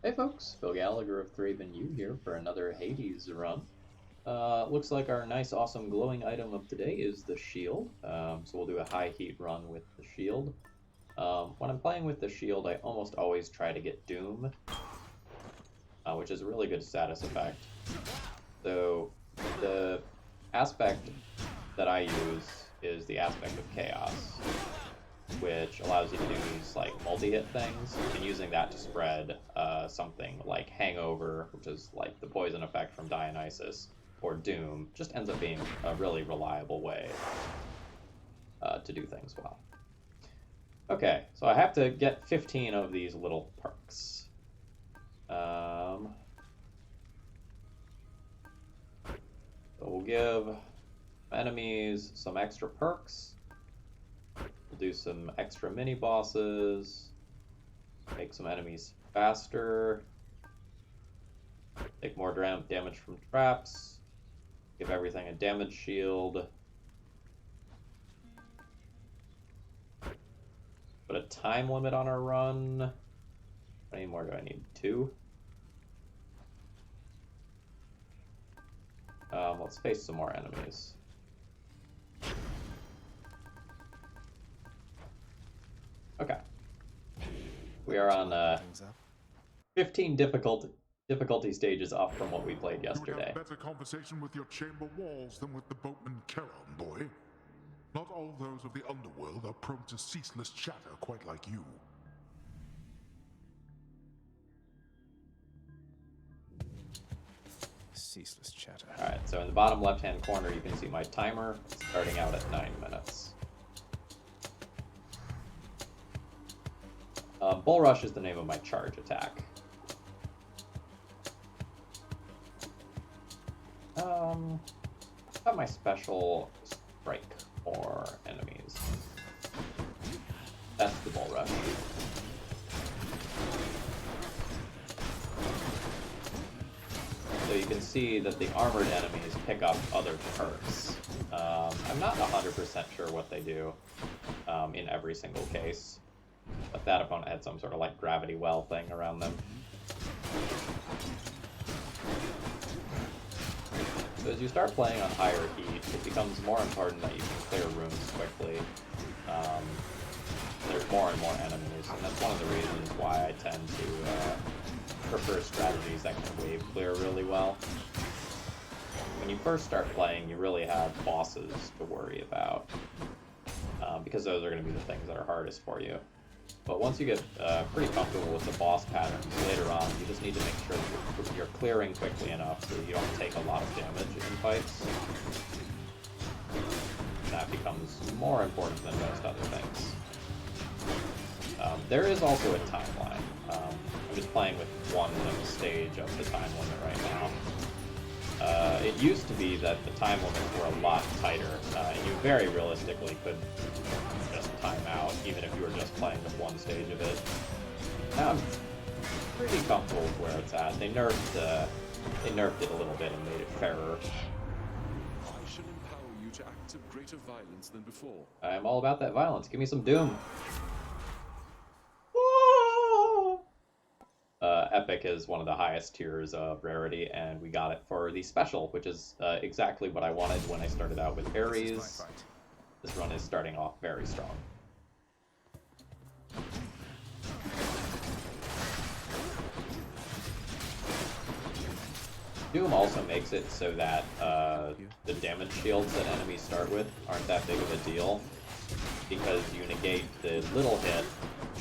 Hey folks, Phil Gallagher of ThrabenU here for another Hades run. Looks like our nice, awesome, glowing item of today is the shield. So we'll do a high heat run with the shield. When I'm playing with the shield, I almost always try to get Doom, which is a really good status effect. So the aspect that I use is the aspect of Chaos, which allows you to do these like multi-hit things, and using that to spread something like Hangover, which is like the poison effect from Dionysus, or Doom, just ends up being a really reliable way to do things well. Okay, so I have to get 15 of these little perks. So we'll give enemies some extra perks. We'll do some extra mini-bosses, make some enemies faster, take more damage from traps, give everything a damage shield, put a time limit on our run. How many more do I need? 2? Let's face some more enemies. Okay. We are on 15 difficulty stages up from what we played yesterday. You would have better conversation with your chamber walls than with the boatman Charon, boy. Not all those of the underworld are prone to ceaseless chatter quite like you. Ceaseless chatter. Alright, so in the bottom left-hand corner you can see my timer starting out at 9 minutes. Bull Rush is the name of my charge attack. How about my special strike for enemies? That's the Bull Rush. So you can see that the armored enemies pick up other perks. I'm not 100% sure what they do in every single case, but that opponent had some sort of like gravity well thing around them. So as you start playing on higher heat, it becomes more important that you can clear rooms quickly. There's more and more enemies, and that's one of the reasons why I tend to prefer strategies that can wave clear really well. When you first start playing, you really have bosses to worry about, because those are going to be the things that are hardest for you. But once you get pretty comfortable with the boss patterns later on, you just need to make sure that you're clearing quickly enough so you don't take a lot of damage in fights. That becomes more important than most other things. There is also a timeline. I'm just playing with one stage of the time limit right now. It used to be that the time limits were a lot tighter, and you very realistically could just time out, even if you were just playing with one stage of it. Now I'm pretty comfortable with where it's at. They nerfed it a little bit and made it fairer. I shall empower you to acts of greater violence than before. I'm all about that violence. Give me some Doom. Epic is one of the highest tiers of rarity, and we got it for the special, which is exactly what I wanted when I started out with Ares. This run is starting off very strong. Doom also makes it so that the damage shields that enemies start with aren't that big of a deal, because you negate the little hit,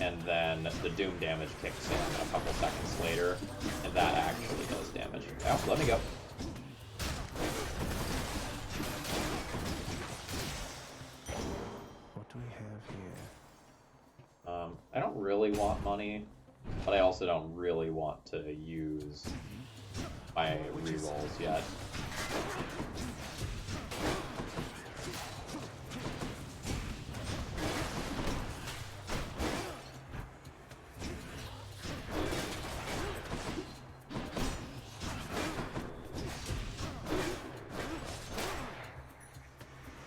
and then the Doom damage kicks in a couple seconds later, and that actually does damage. Oh, let me go. What do we have here? I don't really want money, but I also don't really want to use my rerolls yet.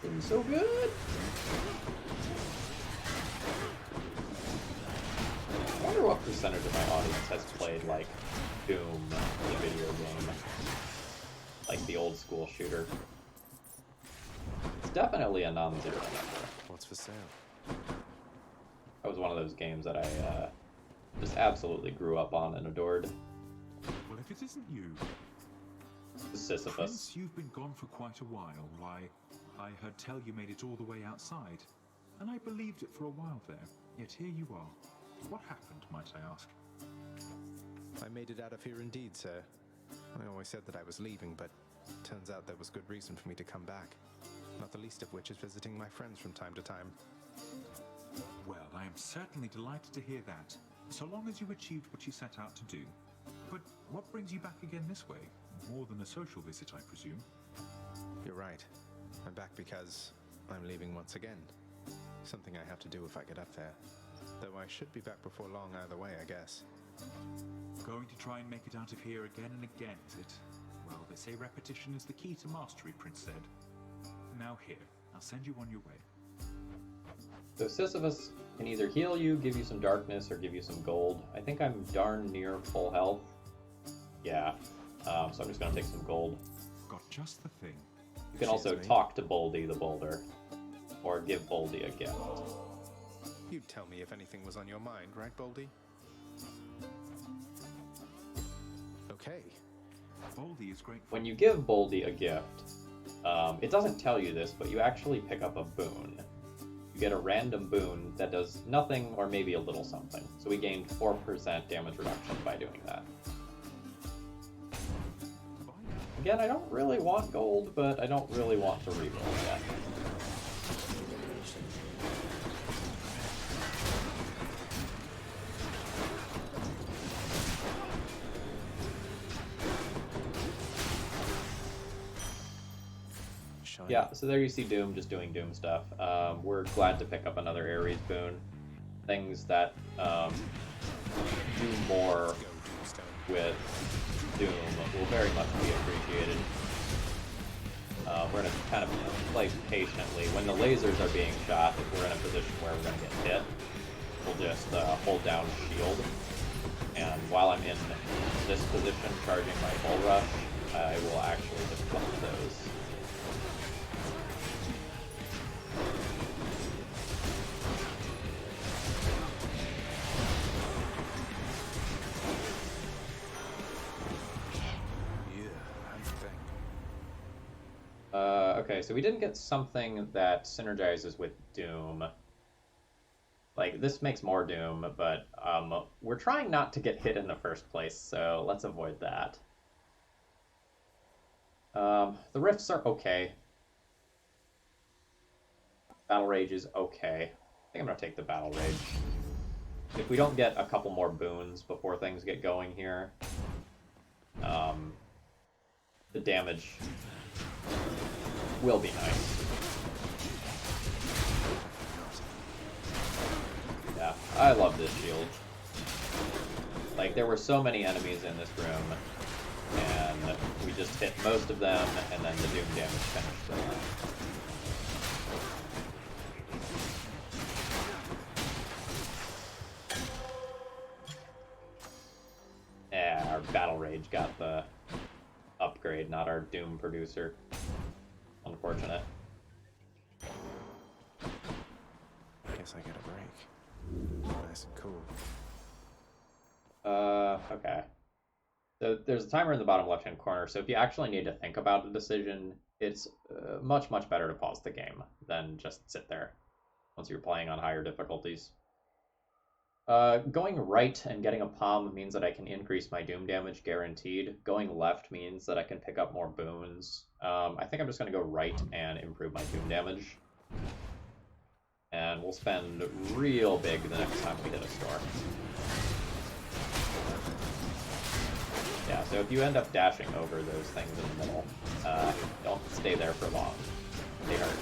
Doing so good. I wonder what percentage of my audience has played, like, Doom, the video game. Like the old school shooter. It's definitely a non-zero number. What's for sale? That was one of those games that I just absolutely grew up on and adored. Well, if it isn't you, Sisyphus. Prince, you've been gone for quite a while. Why, I heard tell you made it all the way outside, and I believed it for a while there. Yet here you are. What happened, might I ask? I made it out of here indeed, sir. I always said that I was leaving, but turns out there was good reason for me to come back. Not the least of which is visiting my friends from time to time. Well, I am certainly delighted to hear that, so long as you achieved what you set out to do. But what brings you back again this way? More than a social visit, I presume? You're right. I'm back because I'm leaving once again. Something I have to do if I get up there. Though I should be back before long either way, I guess. Going to try and make it out of here again and again, is it? Well, they say repetition is the key to mastery, Prince said. Now here, I'll send you on your way. So Sisyphus can either heal you, give you some darkness, or give you some gold. I think I'm darn near full health. Yeah, so I'm just going to take some gold. Got just the thing. You can also talk to Boldy the Boulder, or give Boldy a gift. You'd tell me if anything was on your mind, right, Boldy? Okay. Boldy is great. When you give Boldy a gift, it doesn't tell you this, but you actually pick up a boon. You get a random boon that does nothing or maybe a little something. So we gained 4% damage reduction by doing that. Again, I don't really want gold, but I don't really want to reroll yet. Yeah, so there you see Doom just doing Doom stuff. We're glad to pick up another Ares boon. Things that do more with Doom will very much be appreciated. We're going to kind of play patiently. When the lasers are being shot, if we're in a position where we're going to get hit, we'll just hold down shield. And while I'm in this position, charging my Bull Rush, I will actually just block those. Okay, so we didn't get something that synergizes with Doom. Like, this makes more Doom, but we're trying not to get hit in the first place, so let's avoid that. The Rifts are okay. Battle Rage is okay. I think I'm going to take the Battle Rage. If we don't get a couple more boons before things get going here, the damage will be nice. Yeah, I love this shield. Like, there were so many enemies in this room, and we just hit most of them, and then the Doom damage finished them. Yeah, our Battle Rage got the upgrade, not our Doom producer. Unfortunate. Guess I get a break. Nice and cool. Okay. So there's a timer in the bottom left-hand corner, so if you actually need to think about a decision, it's much, much better to pause the game than just sit there once you're playing on higher difficulties. Going right and getting a palm means that I can increase my Doom damage guaranteed. Going left means that I can pick up more boons. I think I'm just going to go right and improve my Doom damage. And we'll spend real big the next time we hit a store. Yeah, so if you end up dashing over those things in the middle, don't stay there for long. They hurt.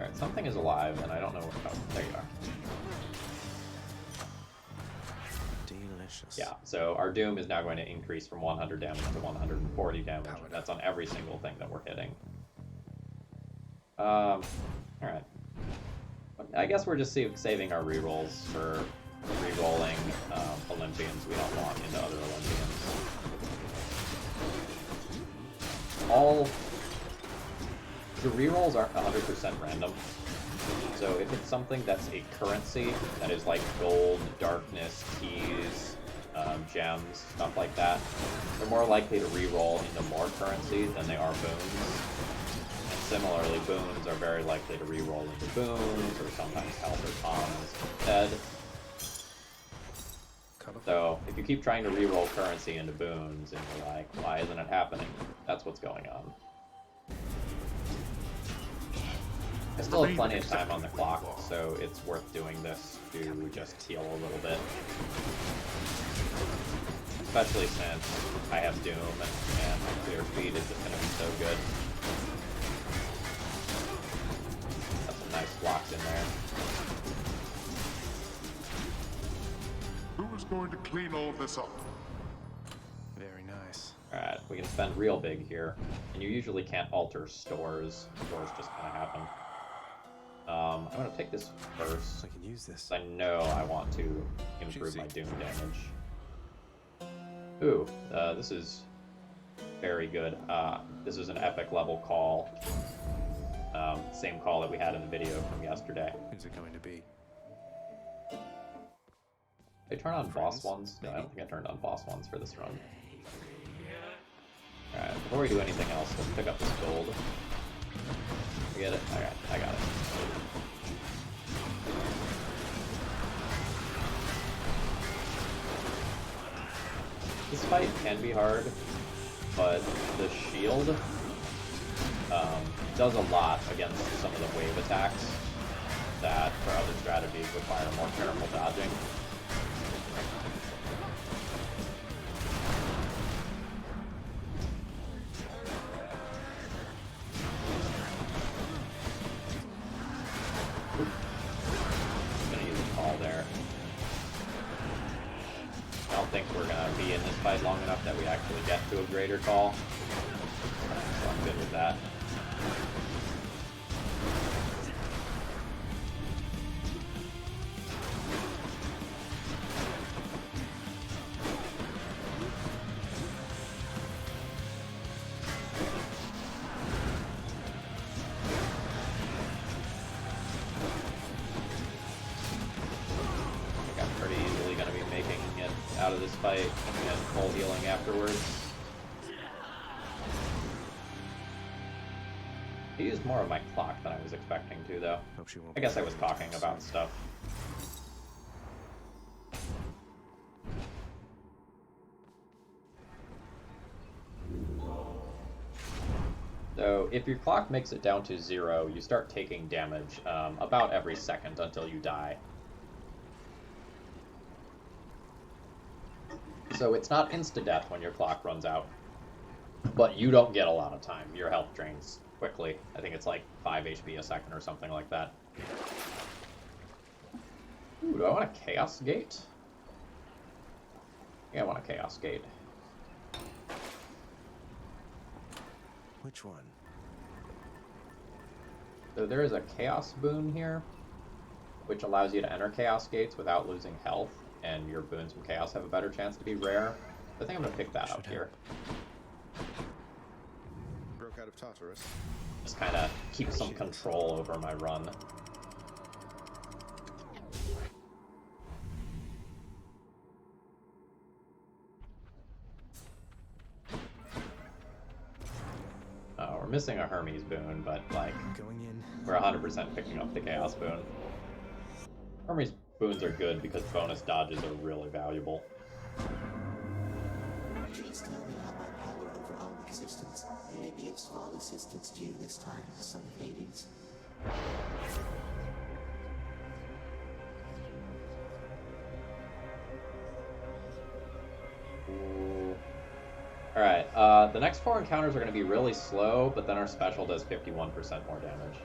Alright, something is alive, and I don't know what. Oh, there you are. Delicious. Delicious. Yeah, so our Doom is now going to increase from 100 damage to 140 damage. That's on every single thing that we're hitting. Alright. I guess we're just saving our rerolls for rerolling Olympians we don't want into other Olympians. The rerolls aren't 100% random. So if it's something that's a currency, that is like gold, darkness, keys, gems, stuff like that, they're more likely to reroll into more currency than they are boons. And similarly, boons are very likely to reroll into boons, or sometimes health or cons instead. So if you keep trying to reroll currency into boons, and you're like, why isn't it happening? That's what's going on. I still have plenty of time on the clock, so it's worth doing this to just heal a little bit. Especially since I have Doom and my clear speed is just going to be so good. Got some nice blocks in there. Who is going to clean all this up? Very nice. Alright, we can spend real big here. And you usually can't alter stores. Stores just kind of happen. I'm going to take this first. I can use this. I know I want to improve my Doom damage. Ooh, this is very good. This is an epic level call. Same call that we had in the video from yesterday. Who's it going to be? Did I turn on boss ones? No, I don't think I turned on boss ones for this run. Alright, before we do anything else, let's pick up this gold. You get it? Alright, I got it. This fight can be hard, but the shield does a lot against some of the wave attacks that, for other strategies, require more careful dodging. Long enough that we actually get to a greater call. So I'm good with that. I think I'm pretty easily going to be making it out of this fight and full healing afterwards. I used more of my clock than I was expecting to, though. I guess I was talking about stuff. So, if your clock makes it down to 0, you start taking damage about every second until you die. So it's not insta-death when your clock runs out, but you don't get a lot of time. Your health drains quickly. I think it's like 5 HP a second or something like that. Ooh, do I want a Chaos Gate? Yeah, I want a Chaos Gate. Which one? So there is a Chaos boon here, which allows you to enter Chaos Gates without losing health, and your boons from Chaos have a better chance to be rare. I think I'm going to pick that up here. Broke out of Tartarus. Just kind of keep some control over my run. We're missing a Hermes boon, but like, we're 100% picking up the Chaos boon. Hermes boons are good because bonus dodges are really valuable. Please tell me how my power over our existence may be of small assistance to you this time, son of Hades. Alright, the next 4 encounters are going to be really slow, but then our special does 51% more damage.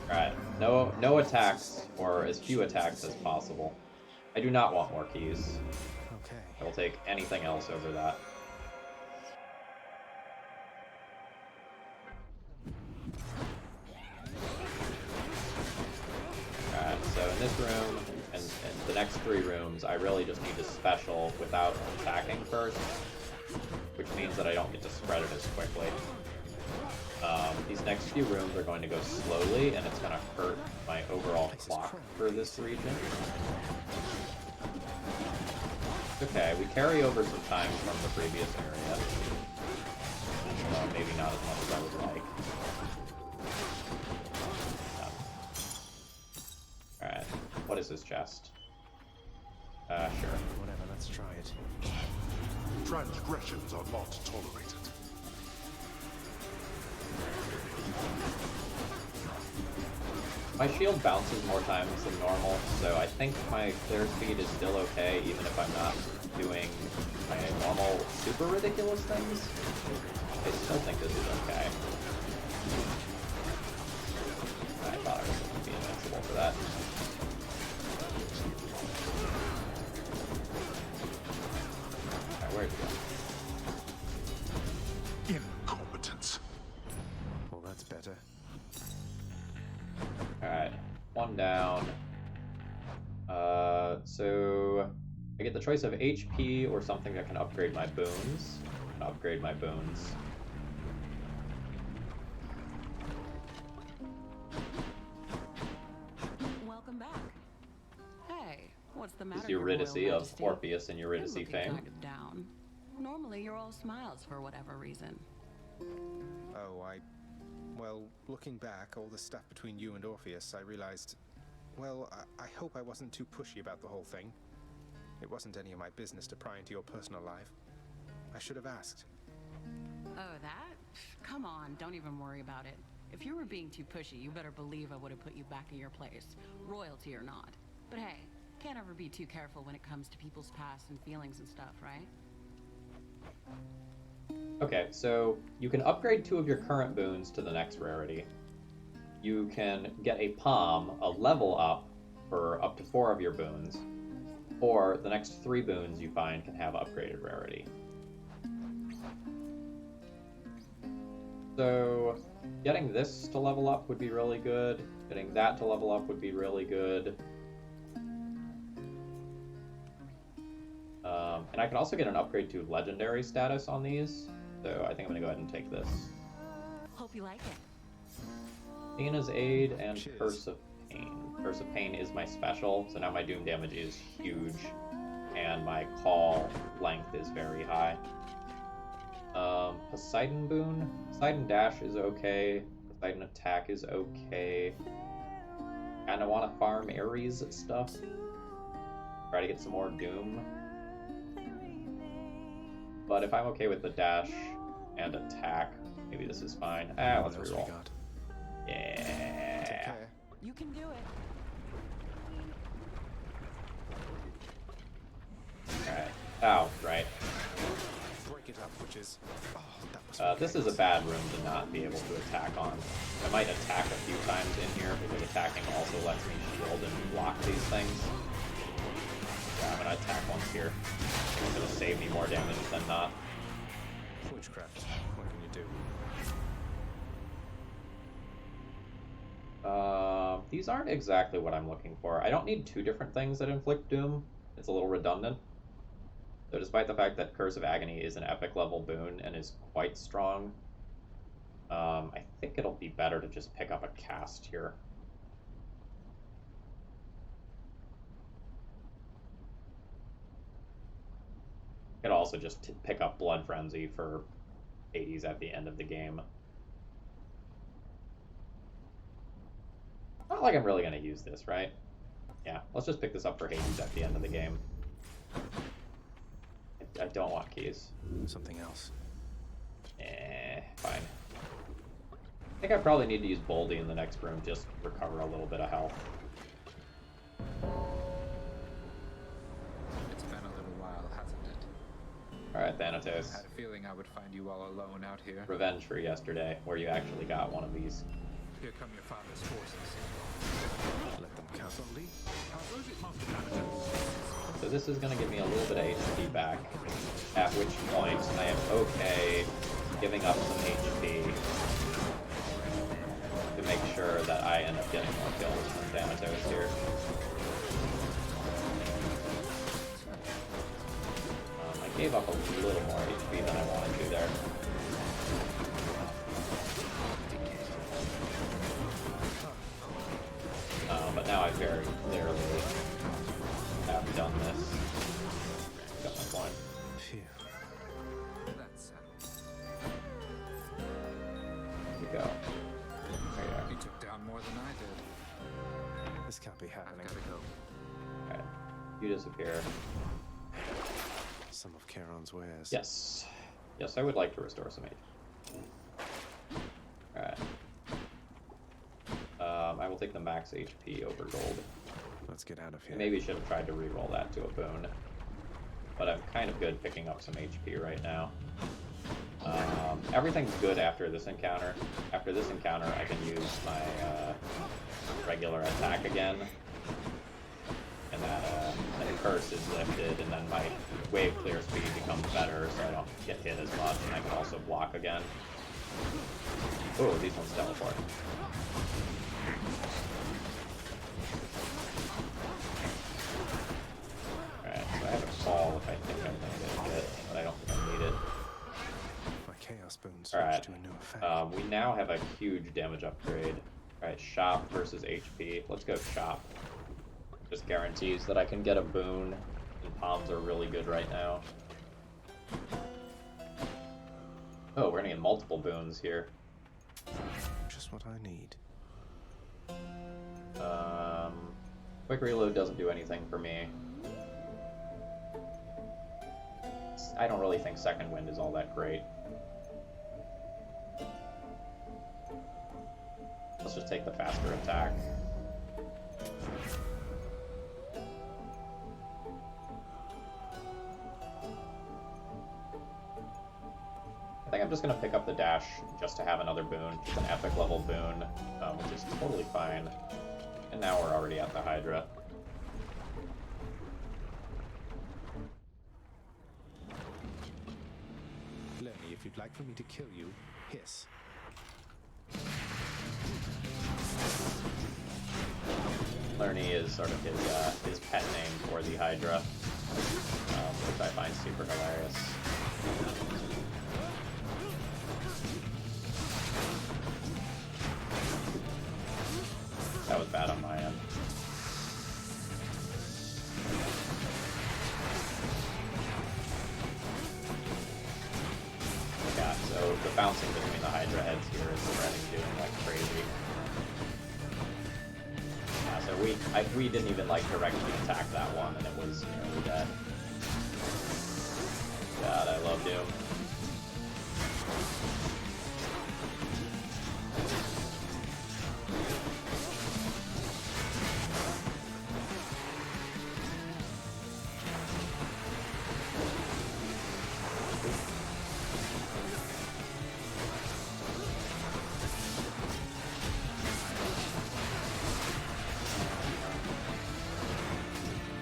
Alright, no attacks, or as few attacks as possible. I do not want more keys. Okay. I I'll take anything else over that. Alright, so in this room, and the next 3 rooms, I really just need to special without attacking first, which means that I don't get to spread it as quickly. These next few rooms are going to go slowly, and it's going to hurt my overall clock for this region. Okay, we carry over some time from the previous area. Maybe not as much as I would like. Alright, what is this chest? Sure. Whatever, let's try it. Transgressions are not tolerated. My shield bounces more times than normal, so I think my clear speed is still okay, even if I'm not doing my normal super ridiculous things. I still think this is okay. I thought I was going to be invincible for that. Alright, where'd you go? Incompetence. Well, that's better. Alright, 1 down. So I get the choice of HP or something that can upgrade my boons. Upgrade my boons. Welcome back. Hey, what's the matter? This is Eurydice Your Royal of Majesty? Orpheus and You're Eurydice looking fame. kind of down. Normally, you're all smiles for whatever reason. Oh, well, looking back, all the stuff between you and Orpheus, I realized, well, I hope I wasn't too pushy about the whole thing. It wasn't any of my business to pry into your personal life. I should have asked. Oh, that? Come on, don't even worry about it. If you were being too pushy, you better believe I would have put you back in your place, royalty or not. But hey, can't ever be too careful when it comes to people's past and feelings and stuff, right? Okay, so you can upgrade 2 of your current boons to the next rarity. You can get a palm, a level up, for up to 4 of your boons. Or the next 3 boons you find can have upgraded rarity. So getting this to level up would be really good. Getting that to level up would be really good. And I could also get an upgrade to legendary status on these. So I think I'm going to go ahead and take this. Hope you like it. Athena's Aid and Cheers. Curse of Pain. Curse of Pain is my special, so now my doom damage is huge. And my call length is very high. Poseidon Boon. Poseidon Dash is okay. Poseidon Attack is okay. Kinda wanna farm Ares stuff. Try to get some more Doom. But if I'm okay with the dash and attack, maybe this is fine. Let's What else we reroll. got? Take Yeah. care. You can do it. Alright. Oh, right. Break it up, witches. Oh, that was This is a bad room to not be able to attack on. I might attack a few times in here because attacking also lets me shield and block these things. Yeah, I'm gonna attack once here. It's gonna save me more damage than not. witchcraft. What can you do? These aren't exactly what I'm looking for. I don't need 2 different things that inflict doom. It's a little redundant. So despite the fact that Curse of Agony is an epic level boon and is quite strong, I think it'll be better to just pick up a cast here. Could also just pick up Blood Frenzy for Hades at the end of the game. Not like I'm really going to use this, right? Yeah, let's just pick this up for Hades at the end of the game. I don't want keys. Something else. Fine. I think I probably need to use Boldy in the next room, just recover a little bit of health. It's been a little while, hasn't it? Alright, Thanatos. I had a feeling I would find you all alone out here. Revenge for yesterday, where you actually got one of these. Here come your father's forces. Let them count. Slowly. How goes it, Master Thanatos? So this is going to give me a little bit of HP back, at which point I am okay giving up some HP to make sure that I end up getting more kills from Thanatos here. I gave up a little more HP than I wanted to there. But now I very clearly have done this. Got my point. Phew. That's settled. Here we go. There you are. You took down more than I did. This can't be I've happening. gotta go. Alright. You disappear. Some of Charon's wares. Yes. Yes, I would like to restore some HP. Alright. I will take the max HP over gold. Let's get out of I here. maybe should have tried to reroll that to a boon. But I'm kind of good picking up some HP right now. Everything's good after this encounter. After this encounter, I can use my regular attack again. And that curse is lifted, and then my wave clear speed becomes better, so I don't get hit as much, and I can also block again. Oh, these ones teleport. Alright, so I have a call if I think I'm gonna get a hit, but I don't think I need it. My chaos boon switched Alright, to a new effect. we now have a huge damage upgrade. Alright, shop versus HP. Let's go shop. Just guarantees that I can get a boon, and palms are really good right now. Oh, we're gonna get multiple boons here. Just what I need. Quick reload doesn't do anything for me. I don't really think second wind is all that great. Let's just take the faster attack. I think I'm just going to pick up the dash just to have another boon. It's an epic level boon, which is totally fine. And now we're already at the Hydra. Lenny, if you'd like for me to kill you, hiss. Lerny is sort of his pet name for the Hydra, which I find super hilarious. That was bad on my end. Yeah, so the bouncing between the Hydra heads here is already doing like crazy. Yeah, so we didn't even like directly attack that one, and it was nearly dead. God, I love Doom.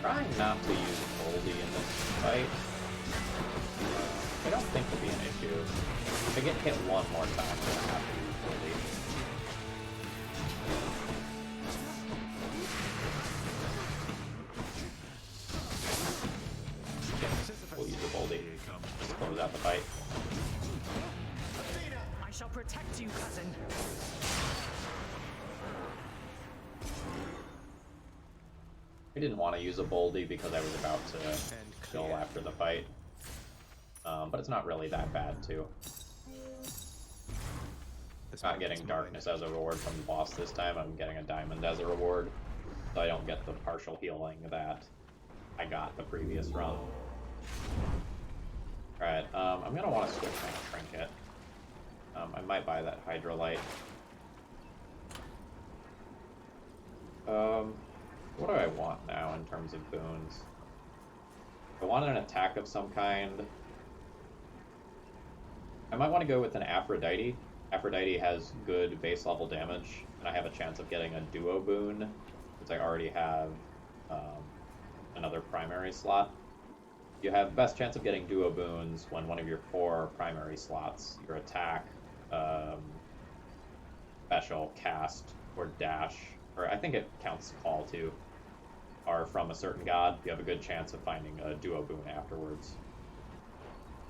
Trying not to use Boldy in this fight. I don't think it'll be an issue. If I get hit one more time, I'm gonna have to use Boldy. Yeah, we'll use the Boldy. Just close out the fight. I shall protect you, cousin. I didn't want to use a Boldy because I was about to kill after the fight. But it's not really that bad, too. Not getting darkness as a reward from the boss this time, I'm getting a diamond as a reward. So I don't get the partial healing that I got the previous run. Alright, I'm gonna want to switch my trinket. I might buy that Hydrolite. What do I want now in terms of boons? I want an attack of some kind. I might want to go with an Aphrodite. Aphrodite has good base level damage, and I have a chance of getting a duo boon, since I already have another primary slot. You have best chance of getting duo boons when one of your 4 primary slots, your attack, special, cast, or dash, or I think it counts call too, are from a certain god. You have a good chance of finding a duo boon afterwards.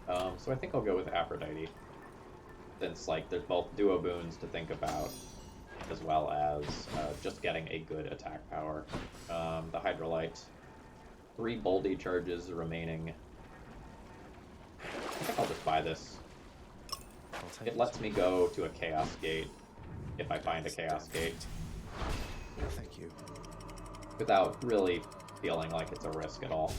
So I think I'll go with Aphrodite, since like there's both duo boons to think about, as well as just getting a good attack power. The Hydrolite, 3 Boldy charges remaining. I think I'll just buy this. It lets me go to a Chaos Gate if I find a Chaos Gate. Thank you. Without really feeling like it's a risk at all.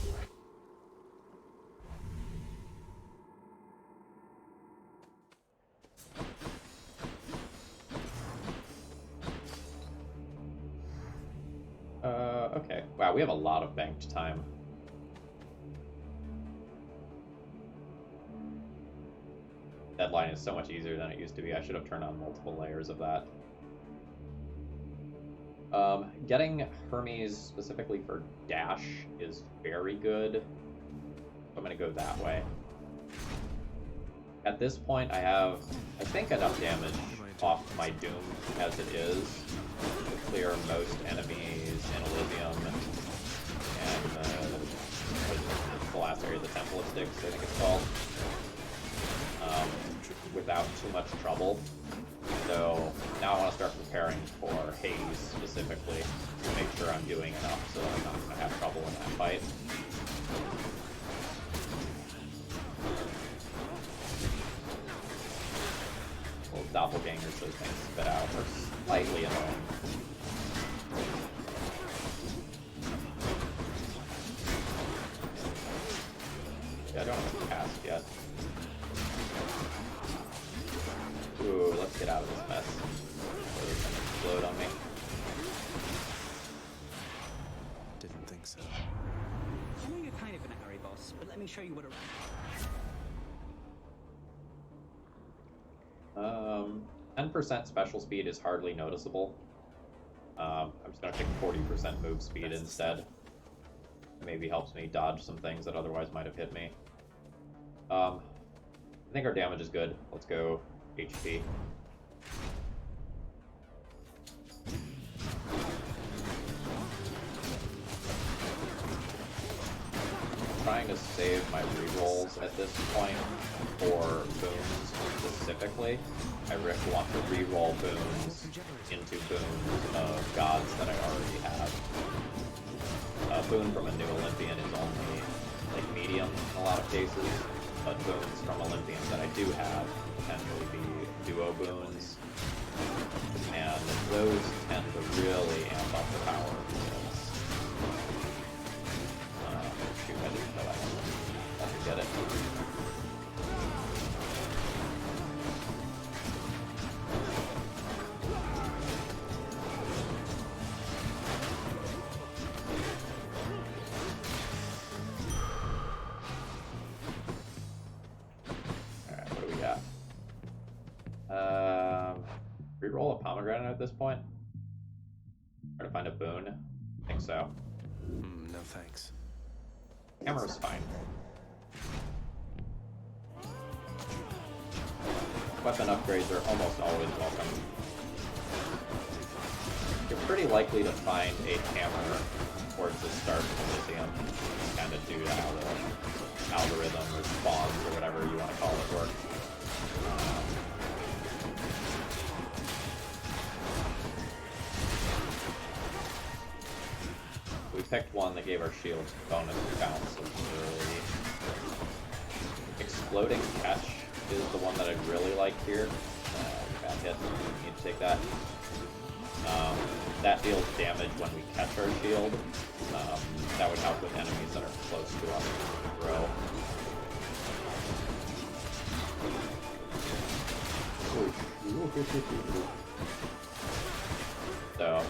Okay. Wow, we have a lot of banked time. Deadline is so much easier than it used to be. I should have turned on multiple layers of that. Getting Hermes specifically for dash is very good. I'm going to go that way. At this point, I have, I think, enough damage off my Doom as it is to clear most enemies in Elysium and the last area, the Temple of STYX, I think it's called, without too much trouble. So now I want to start preparing for Hades specifically to make sure I'm doing enough so that I'm not going to have trouble in that fight. Little doppelgangers, those things spit out, are slightly annoying. Yeah, I don't have a cast yet. Ooh, let's get out of this mess. Or it's gonna explode on me. Didn't think so. I know you're kind of in a hurry, boss, but let me show you what a... 10% special speed is hardly noticeable. I'm just gonna pick 40% move speed instead. Maybe helps me dodge some things that otherwise might have hit me. I think our damage is good. Let's go HP. Trying to save my rerolls at this point for boons specifically. I want to reroll boons into boons of gods that I already have. A boon from a new Olympian is only like medium in a lot of cases, but boons from Olympians that I do have potentially be duo boons, and those tend to really amp up the power of boons. Shoot, I didn't know I could get it. Reroll a pomegranate at this point? Try to find a boon? I think so. No thanks. Hammer's fine. Weapon upgrades are almost always welcome. You're pretty likely to find a hammer towards the start of Elysium, kind of due to how the algorithm or spawns or whatever you want to call it work. We picked one that gave our shields bonus bounce early. Exploding Catch is the one that I'd really like here. Bad hit, we need to take that. That deals damage when we catch our shield. That would help with enemies that are close to us to grow. So,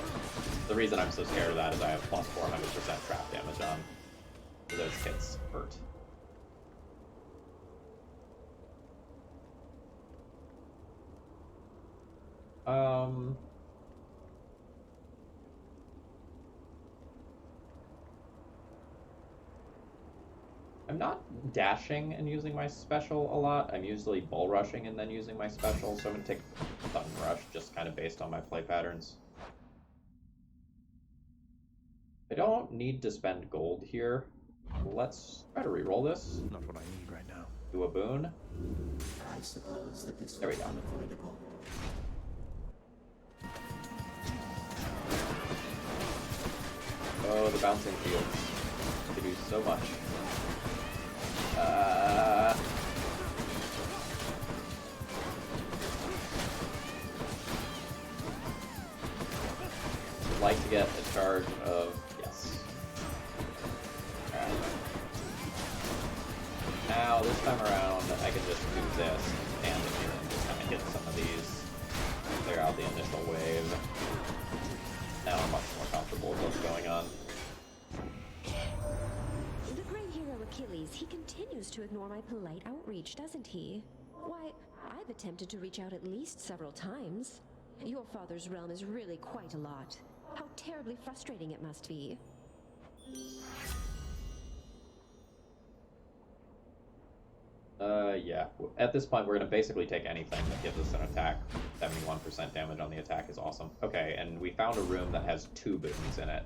the reason I'm so scared of that is I have plus 400% trap damage on. So those hits hurt. I'm not dashing and using my special a lot. I'm usually bull rushing and then using my special, so I'm going to take Sudden Rush just kind of based on my play patterns. I don't need to spend gold here. Let's try to reroll this. Not what I need right now. Do a boon. I suppose that this There we was go. unavoidable. Oh, the bouncing fields. They do so much. Would like to get a charge of yes. Alright. Now this time around, I can just do this and here and just kind of hit some of these, clear out the initial wave. Now I'm much more comfortable with what's going on. The great hero Achilles, he continues to ignore my polite outreach, doesn't he? Why, I've attempted to reach out at least several times. Your father's realm is really quite a lot. How terribly frustrating it must be. Yeah. At this point, we're going to basically take anything that gives us an attack. 71% damage on the attack is awesome. Okay, and we found a room that has 2 boons in it.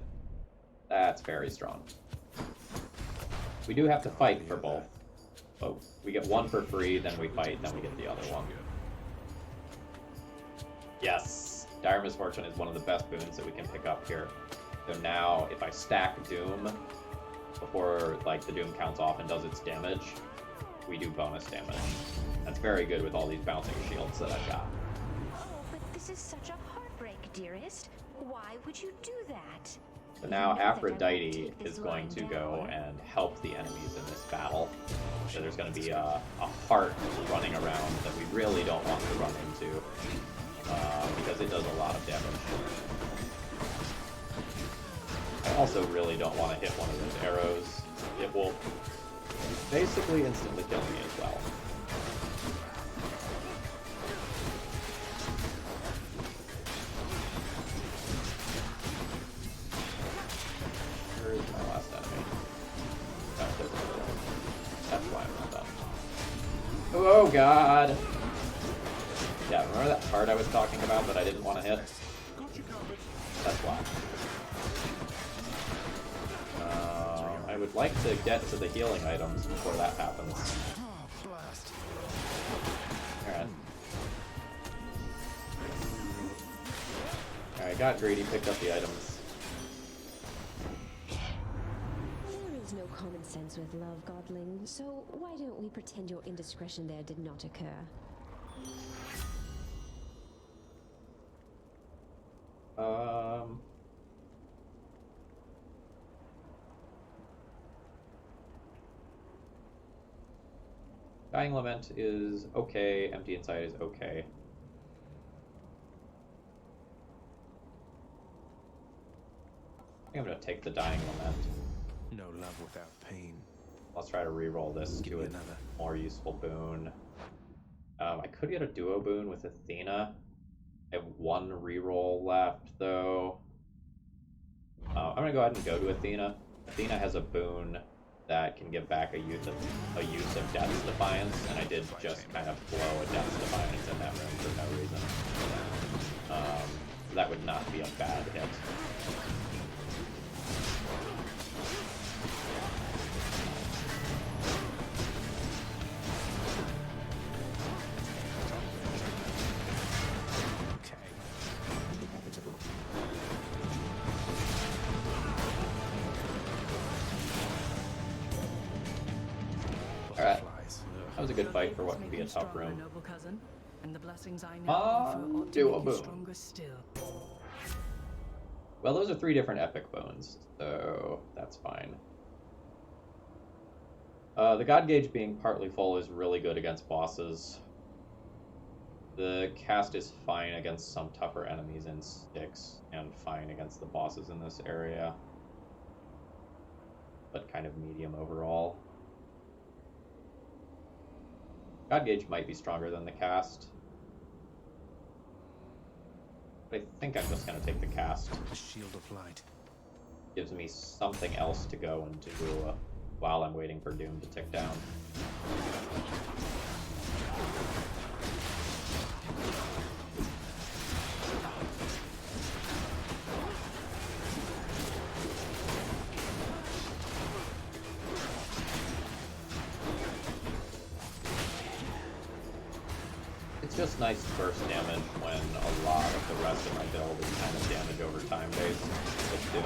That's very strong. We do have to fight for both. So we get one for free, then we fight, then we get the other one. Yes! Dire Misfortune is one of the best boons that we can pick up here. So now, if I stack Doom before like the Doom counts off and does its damage, we do bonus damage. That's very good with all these bouncing shields that I've got. Oh, but this is such a heartbreak, dearest. Why would you do that? So now Aphrodite is going to go and help the enemies in this battle. So there's going to be a heart running around that we really don't want to run into because it does a lot of damage. I also really don't want to hit one of those arrows. It will basically instantly kill me as well. Where is my last enemy? Oh, there's another one. That's why I'm not done. Oh god! Yeah, remember that part I was talking about that I didn't want to hit? That's why. I would like to get to the healing items before that happens. Alright. Alright, got greedy, picked up the items. There is no common sense with love, Godling, so why don't we pretend your indiscretion there did not occur? Dying Lament is okay, Empty Inside is okay. I think I'm gonna take the Dying Lament. No love without pain. Let's try to reroll this to a more useful boon. I could get a duo boon with Athena. I have 1 reroll left, though. I'm gonna go ahead and go to Athena. Athena has a boon that can give back a use of Death's Defiance, and I did just kind of blow a Death's Defiance in that room for no reason. So that would not be a bad hit. Alright. That was a good fight for what could be a tough room. Do a boon. Well, those are 3 different epic boons, so that's fine. The God Gauge being partly full is really good against bosses. The cast is fine against some tougher enemies in STYX, and fine against the bosses in this area. But kind of medium overall. God Gauge might be stronger than the cast. But I think I'm just going to take the cast. A shield of light. Gives me something else to go and do while I'm waiting for Doom to tick down. It's just nice burst damage when a lot of the rest of my build is kind of damage over time based with Doom.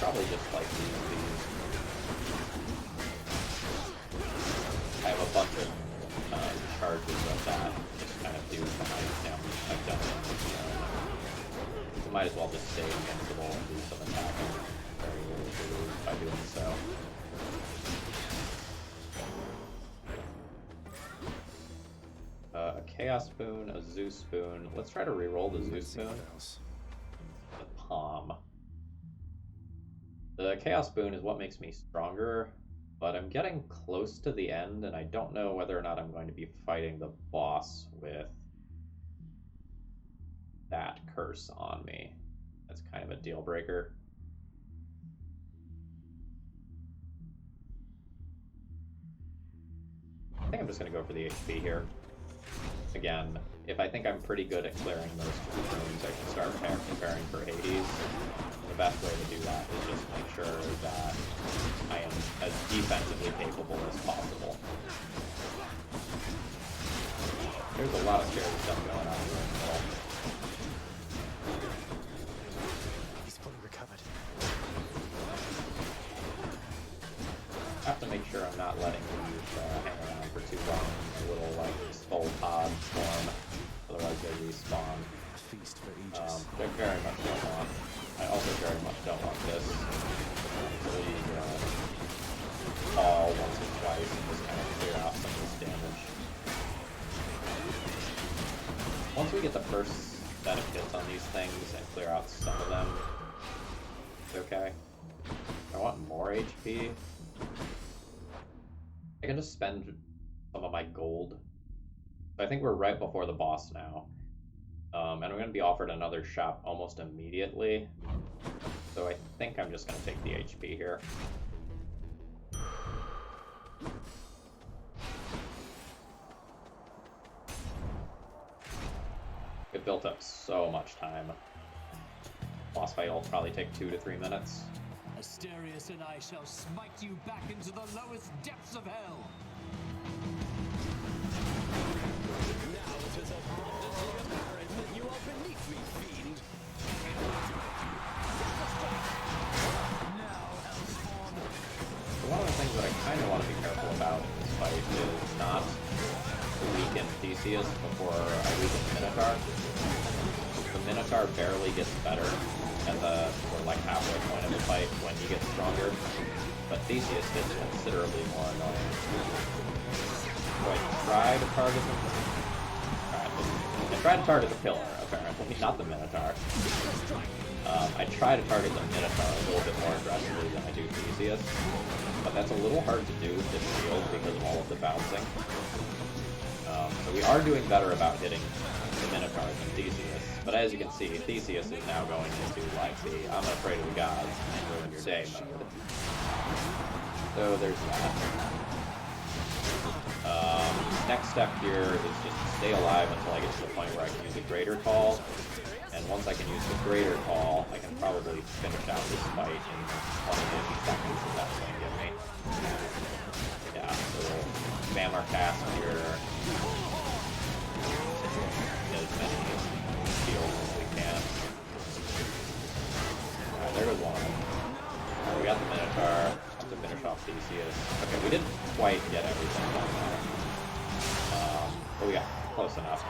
Probably just like these. I have a bunch of charges of that, just kind of do the nice damage I've done. So might as well just stay invincible and do some attacking very easily by doing so. A Chaos Spoon, a Zeus Spoon. Let's try to reroll the Zeus Spoon. The Palm. The Chaos Spoon is what makes me stronger, but I'm getting close to the end, and I don't know whether or not I'm going to be fighting the boss with that curse on me. That's kind of a deal breaker. I think I'm just going to go for the HP here. Again, if I think I'm pretty good at clearing most of the rooms, I can start preparing for Hades. The best way to do that is just make sure that I am as defensively capable as possible. There's a lot of scary stuff going on here in the middle. He's fully recovered. I have to make sure I'm not letting these hang around for too long in a little like skull pod form, otherwise they respawn. A feast for ages. They very much don't want. I also very much don't want this. So we fall once or twice and just kind of clear out some of this damage. Once we get the first set of hits on these things and clear out some of them, it's okay. I want more HP. I can just spend some of my gold. So I think we're right before the boss now. And I'm going to be offered another shop almost immediately. So I think I'm just going to take the HP here. It built up so much time. Boss fight will probably take 2 to 3 minutes. Asterius and I shall smite you back into the lowest depths of hell. Now it is abundantly apparent that you are beneath me, fiend. Now, Hellspawn. One of the things that I kind of want to be careful about in this fight is not to weaken Theseus before I weaken the Minotaur. The Minotaur barely gets better at the like halfway point of the fight when he gets stronger, but Theseus gets considerably more annoying. So I try to target him. I try to target the pillar, apparently, not the Minotaur. I try to target the Minotaur a little bit more aggressively than I do Theseus, but that's a little hard to do with this shield because of all of the bouncing. So we are doing better about hitting the Minotaur than Theseus, but as you can see, Theseus is now going into like the I'm afraid of the gods and ruin your day mode. So there's that. Next step here is just to stay alive until I get to the point where I can use a Greater Call, and once I can use the Greater Call, I can probably finish out this fight in 20-ish seconds if that's going to give me. Yeah, so we'll spam our cast here. As many shields as we can. Alright, there goes one of them. We got the Minotaur. Have to finish off Theseus. Okay, we didn't quite get everything done there. But we got close enough.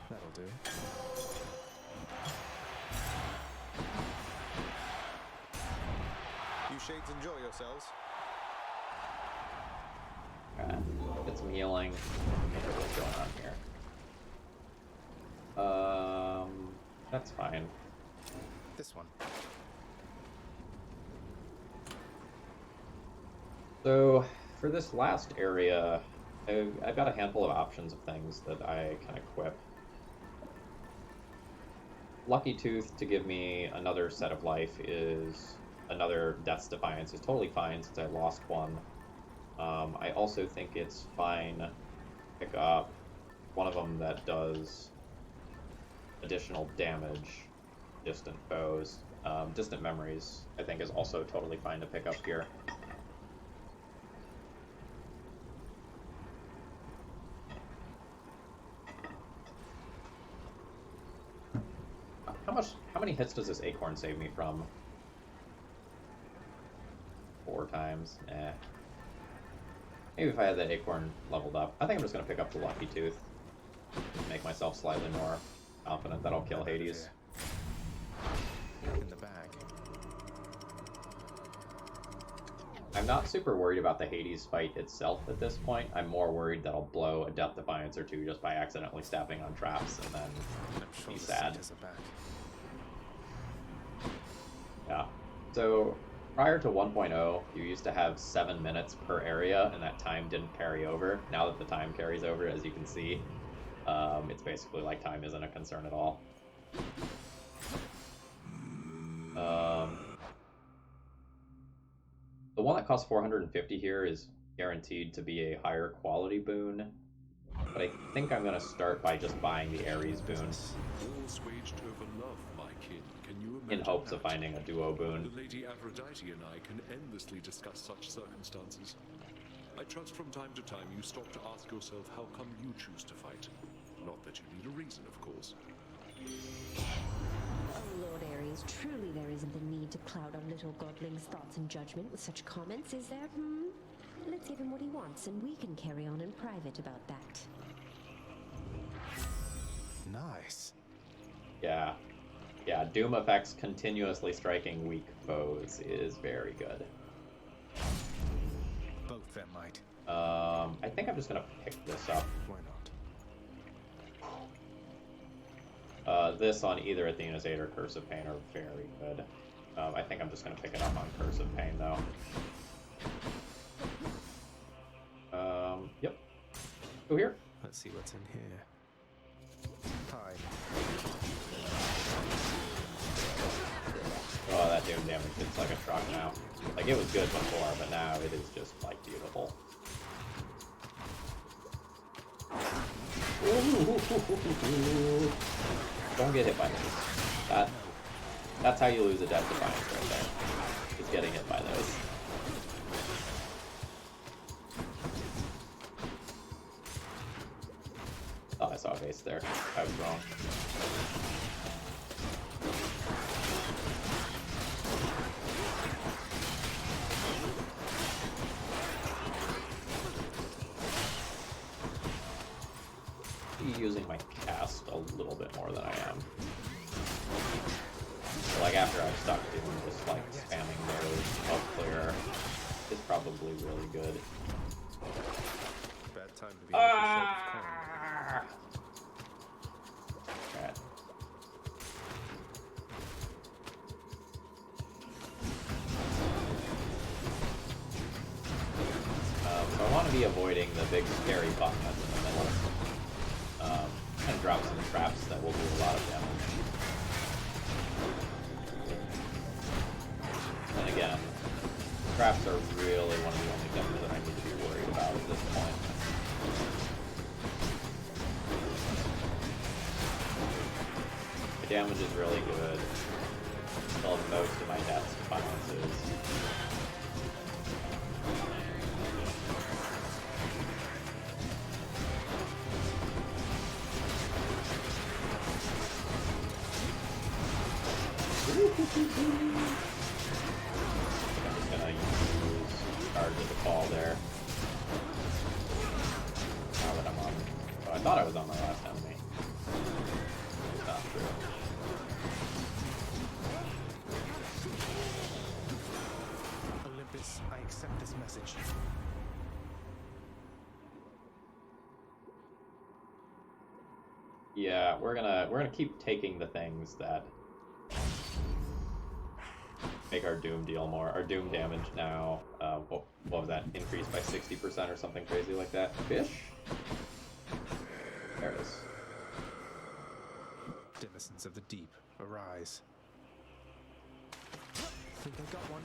That'll do. You shades enjoy yourselves. Alright, get some healing. What's going on here? That's fine. This one. So, for this last area, I've got a handful of options of things that I can equip. Lucky Tooth to give me another set of life is another Death's Defiance is totally fine since I lost one. I also think it's fine to pick up one of them that does additional damage, distant foes. Distant Memories, I think, is also totally fine to pick up here. How many hits does this acorn save me from? 4 times? Eh. Maybe if I had that acorn leveled up. I think I'm just going to pick up the Lucky Tooth. Make myself slightly more confident that I'll kill Hades. In the bag. I'm not super worried about the Hades fight itself at this point. I'm more worried that I'll blow a Death Defiance or 2 just by accidentally stepping on traps and then be sad. Yeah. So prior to 1.0, you used to have 7 minutes per area, and that time didn't carry over. Now that the time carries over, as you can see, it's basically like time isn't a concern at all. The one that costs 450 here is guaranteed to be a higher quality boon, but I think I'm going to start by just buying the Ares boon. Wars waged over love, my kin. Can you imagine In hopes that? of finding a duo boon. The Lady Aphrodite and I can endlessly discuss such circumstances. I trust from time to time you stop to ask yourself how come you choose to fight. Not that you need a reason, of course. Oh, Lord Ares, truly there isn't the need to cloud our little godling's thoughts and judgment with such comments, is there? Let's give him what he wants, and we can carry on in private about that. Nice. Yeah. Yeah, Doom effects continuously striking weak foes is very good. Both them might. I think I'm just gonna pick this up. Why not? This on either Athena's Aid or Curse of Pain are very good. I think I'm just gonna pick it up on Curse of Pain though. Yep. Go here. Let's see what's in here. Hi. Oh, that Doom damage hits like a truck now. Like, it was good before, but now it is just, like, beautiful. Don't get hit by those. That's how you lose a Death Defiance right there. Is getting hit by those. Oh, I saw a base there. I was wrong. Using my cast a little bit more than I am. So, like, after I've stuck doing just like spamming those health clear is probably really good. Bad time to be on Alright. So I want to be avoiding the big scary button that's in the middle. Kind of drop some traps that will do a lot of damage. And again, traps are really one of the only things that I need to be worried about at this point. The damage is really good. Still have most of my deaths defiances. I'm just gonna use Charge of the Fall there. Now that I'm on... Oh, I thought I was on my last enemy. It's not true. Olympus, I accept this message. Yeah, we're gonna keep taking the things that make our Doom deal more. Our Doom damage now, what was that? Increased by 60% or something crazy like that. Fish? There it is. Denizens of the deep, arise. Think I got one?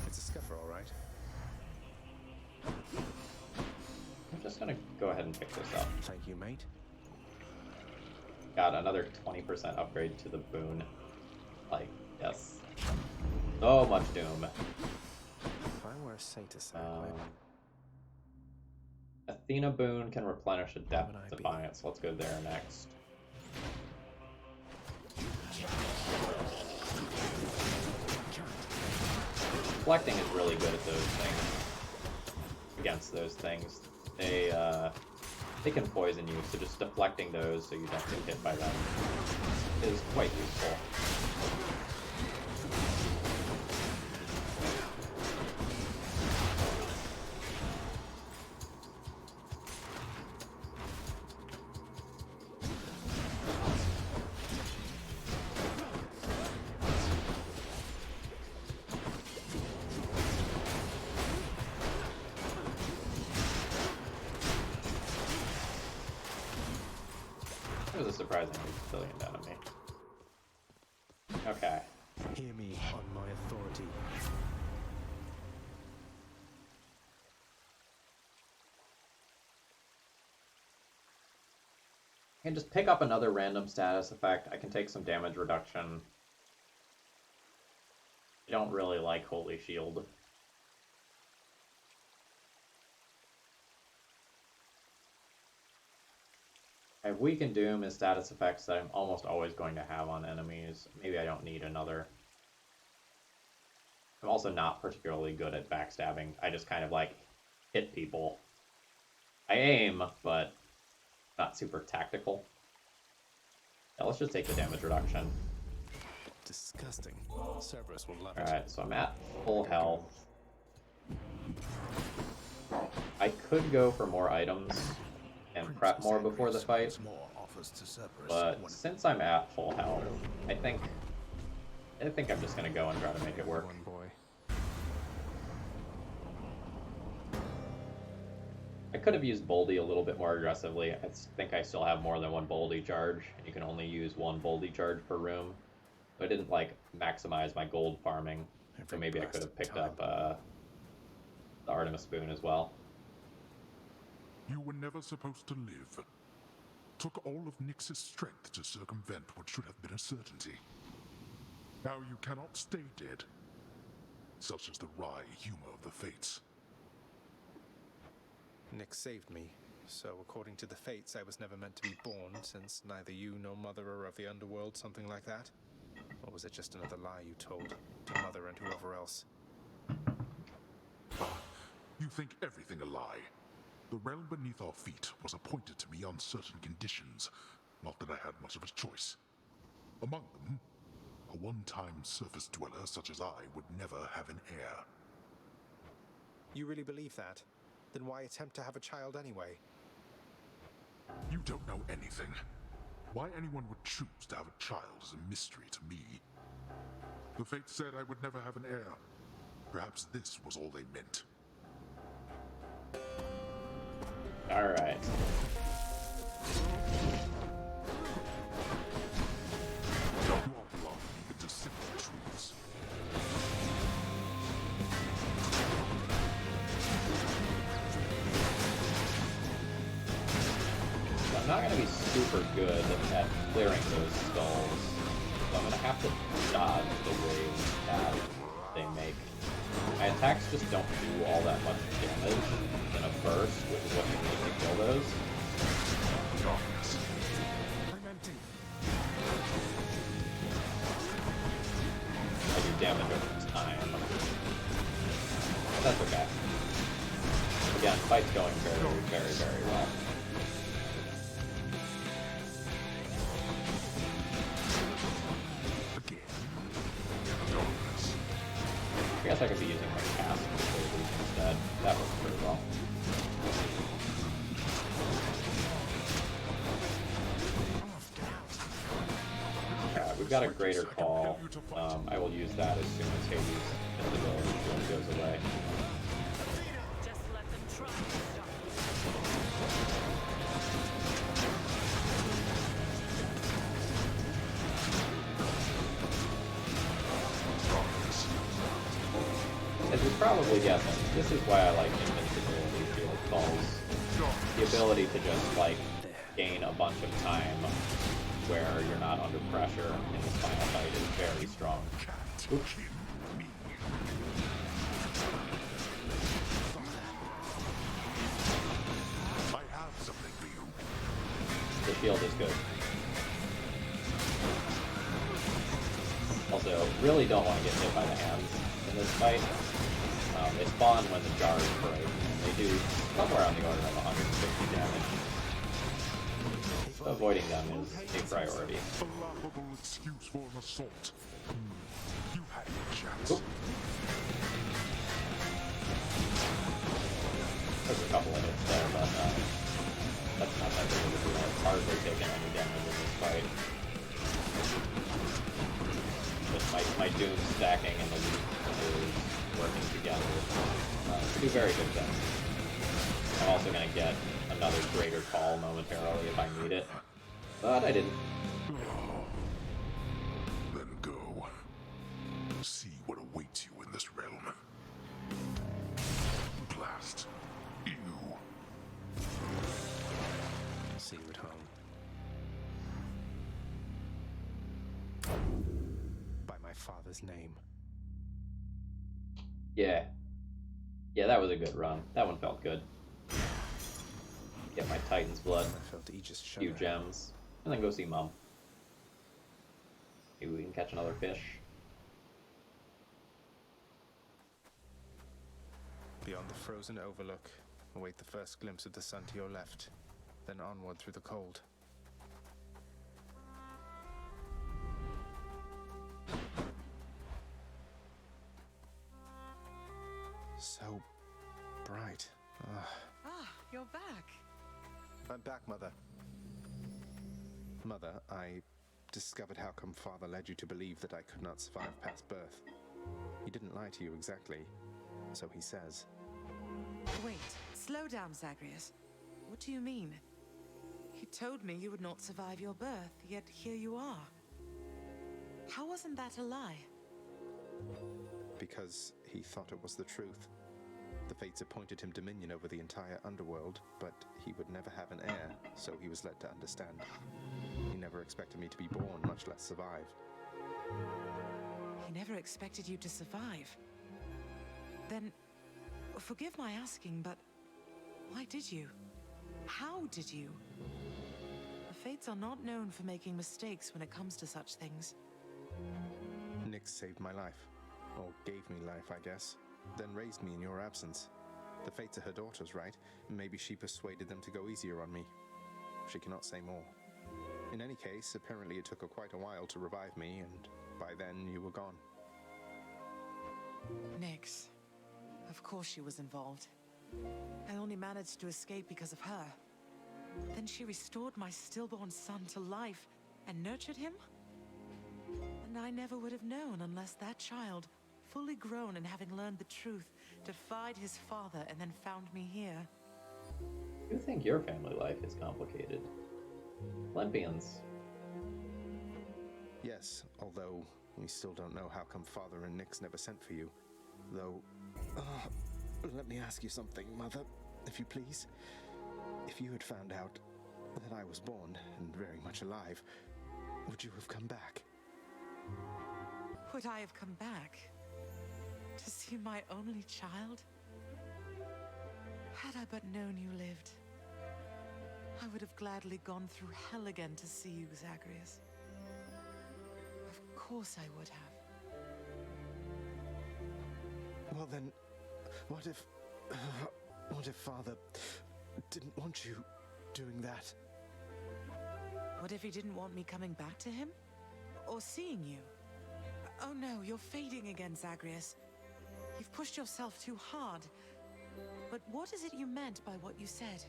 It's a scuffer, all right. I'm just gonna go ahead and pick this up. Thank you, mate. Got another 20% upgrade to the boon. Like, yes. So much Doom. If I were a satyr, Athena boon can replenish a Death Defiance. Let's go there next. Deflecting is really good at those things. Against those things. They can poison you, so just deflecting those so you don't get hit by them is quite useful. It was a surprisingly resilient enemy. Okay. Hear me on my authority. I can just pick up another random status effect. I can take some damage reduction. I don't really like Holy Shield. I have Weaken Doom as status effects that I'm almost always going to have on enemies. Maybe I don't need another. I'm also not particularly good at backstabbing. I just kind of like hit people. I aim, but not super tactical. Yeah, let's just take the damage reduction. Disgusting. Cerberus will love it. Alright, so I'm at full health. I could go for more items and prep more before the fight, but since I'm at full health, I think I'm just gonna go and try to make it work. I could have used Boldy a little bit more aggressively. I think I still have more than one Boldy charge, and you can only use one Boldy charge per room. So I didn't like maximize my gold farming, so maybe I could have picked up the Artemis Spoon as well. You were never supposed to live. Took all of Nyx's strength to circumvent what should have been a certainty. Now you cannot stay dead. Such is the wry humor of the fates. Nyx saved me, so according to the fates, I was never meant to be born, since neither you nor Mother are of the underworld, something like that? Or was it just another lie you told to Mother and whoever else? You think everything a lie. The realm beneath our feet was appointed to me on certain conditions, not that I had much of a choice. Among them, a one-time surface dweller such as I would never have an heir. You really believe that? Then why attempt to have a child anyway? You don't know anything. Why anyone would choose to have a child is a mystery to me. The fates said I would never have an heir. Perhaps this was all they meant. Alright. You are blind into simple truths. So I'm not going to be super good at clearing those skulls, so I'm going to have to dodge the waves that they make. My attacks just don't do all that much damage in a burst, which is what you need to kill those. I do damage over time. But that's okay. Again, fight's going very, very, very well. I guess I could be using my cast instead. That works pretty well. we've got a greater call. I will use that as soon as Hades' ability shield goes away. Just let them try. As you're probably guessing, this is why I like invincibility shield calls. The ability to just, like, gain a bunch of time where you're not under pressure in this final fight is very strong. Oops. I have something for you. The shield is good. Also, really don't want to get hit by the hands in this fight. They spawn when the jars break, and they do somewhere on the order of 150 damage. So avoiding them is a priority. A laughable excuse for an assault. You had your chance. Oop. There's a couple of hits there, but that's not that big of a deal. I've hardly taken any damage in this fight. Just my Doom stacking and the loot is working together to do very good things. I'm also going to get another greater call momentarily if I need it, but I didn't. Then go. See what awaits you in this realm. Blast. You. See you at home. By my father's name. Yeah. Yeah, that was a good run. That one felt good. Get my Titan's blood, I felt Aegis a few shudder. gems, and then go see Mom. Maybe we can catch another fish. Beyond the frozen overlook, await the first glimpse of the sun to your left, then onward through the cold. So bright. Ah, you're back. I'm back, Mother. Mother, I discovered how come Father led you to believe that I could not survive past birth. He didn't lie to you exactly, so he says. Wait, slow down, Zagreus. What do you mean? He told me you would not survive your birth, yet here you are. How wasn't that a lie? Because he thought it was the truth. The fates appointed him dominion over the entire underworld, but he would never have an heir, so he was led to understand. He never expected me to be born, much less survive. He never expected you to survive. Then, forgive my asking, but why did you? How did you? The fates are not known for making mistakes when it comes to such things. Nyx saved my life. Or gave me life, I guess. Then raised me in your absence. The fates are her daughters, right? Maybe she persuaded them to go easier on me. She cannot say more. In any case, apparently it took her quite a while to revive me, and by then you were gone. Nyx. Of course she was involved. I only managed to escape because of her. Then she restored my stillborn son to life and nurtured him? And I never would have known unless that child, fully grown and having learned the truth, defied his father and then found me here. You think your family life is complicated? Olympians. Yes, although we still don't know how come Father and Nyx never sent for you. Though, let me ask you something, Mother, if you please. If you had found out that I was born and very much alive, would you have come back? Would I have come back? To see my only child? Had I but known you lived, I would have gladly gone through hell again to see you, Zagreus. Of course I would have. Well then, what if Father didn't want you doing that? What if he didn't want me coming back to him? Or seeing you? Oh no, you're fading again, Zagreus. You've pushed yourself too hard. But what is it you meant by what you said?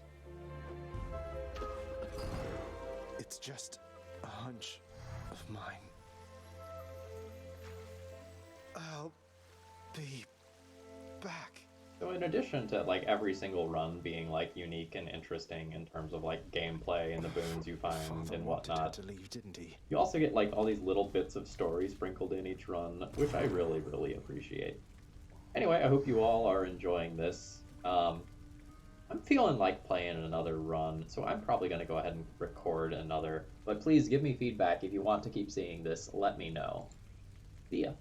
It's just a hunch of mine. addition to like every single run being like unique and interesting in terms of like gameplay and the boons you find and whatnot, to leave, didn't he? you also get like all these little bits of story sprinkled in each run, which I really, really appreciate. Anyway, I hope you all are enjoying this. I'm feeling like playing another run, so I'm probably going to go ahead and record another. But please give me feedback if you want to keep seeing this. Let me know. See ya.